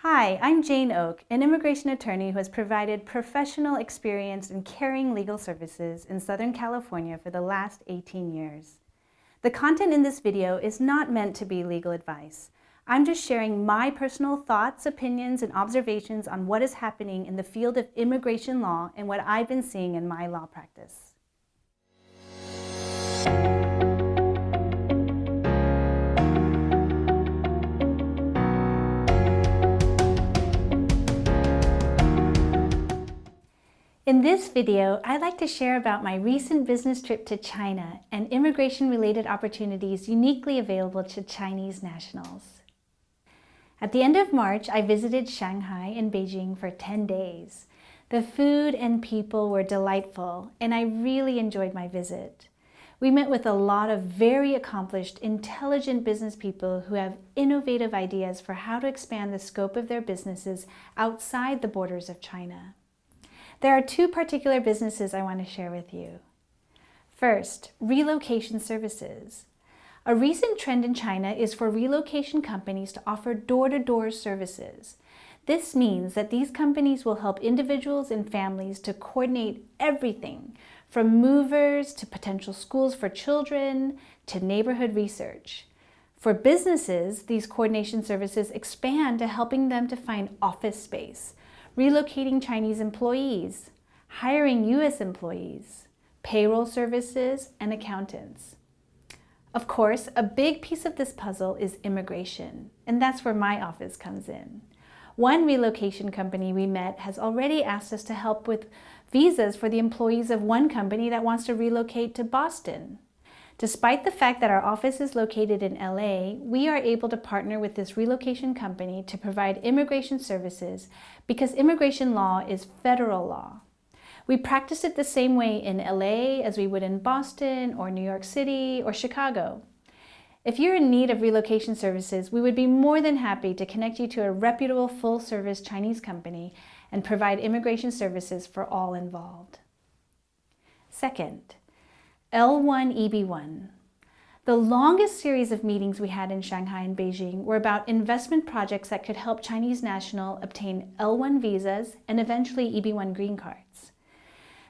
Hi, I'm Jane Oak, an immigration attorney who has provided professional experience in caring legal services in Southern California for the last 18 years. The content in this video is not meant to be legal advice. I'm just sharing my personal thoughts, opinions, and observations on what is happening in the field of immigration law and what I've been seeing in my law practice. In this video, I'd like to share about my recent business trip to China and immigration-related opportunities uniquely available to Chinese nationals. At the end of March, I visited Shanghai and Beijing for 10 days. The food and people were delightful, and I really enjoyed my visit. We met with a lot of very accomplished, intelligent business people who have innovative ideas for how to expand the scope of their businesses outside the borders of China. There are two particular businesses I want to share with you. First, relocation services. A recent trend in China is for relocation companies to offer door-to-door services. This means that these companies will help individuals and families to coordinate everything from movers to potential schools for children to neighborhood research. For businesses, these coordination services expand to helping them to find office space, relocating Chinese employees, hiring U.S. employees, payroll services, and accountants. Of course, a big piece of this puzzle is immigration, and that's where my office comes in. One relocation company we met has already asked us to help with visas for the employees of one company that wants to relocate to Boston. Despite the fact that our office is located in LA, we are able to partner with this relocation company to provide immigration services because immigration law is federal law. We practice it the same way in LA as we would in Boston or New York City or Chicago. If you're in need of relocation services, we would be more than happy to connect you to a reputable full-service Chinese company and provide immigration services for all involved. Second, L1EB1. The longest series of meetings we had in Shanghai and Beijing were about investment projects that could help Chinese nationals obtain L1 visas and eventually EB1 green cards.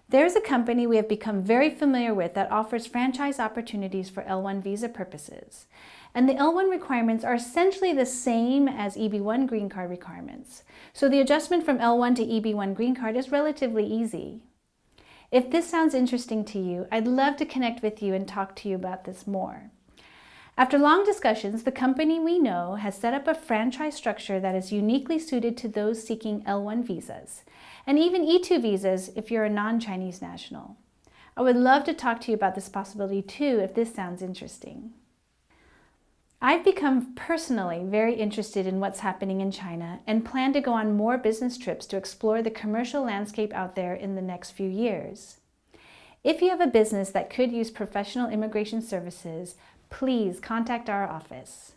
There's a company we have become very familiar with that offers franchise opportunities for L1 visa purposes. And the L1 requirements are essentially the same as EB1 green card requirements. So the adjustment from L1 to EB1 green card is relatively easy. If this sounds interesting to you, I'd love to connect with you and talk to you about this more. After long discussions, the company we know has set up a franchise structure that is uniquely suited to those seeking L1 visas, and even E2 visas if you're a non-Chinese national. I would love to talk to you about this possibility too if this sounds interesting. I've become personally very interested in what's happening in China and plan to go on more business trips to explore the commercial landscape out there in the next few years. If you have a business that could use professional immigration services, please contact our office.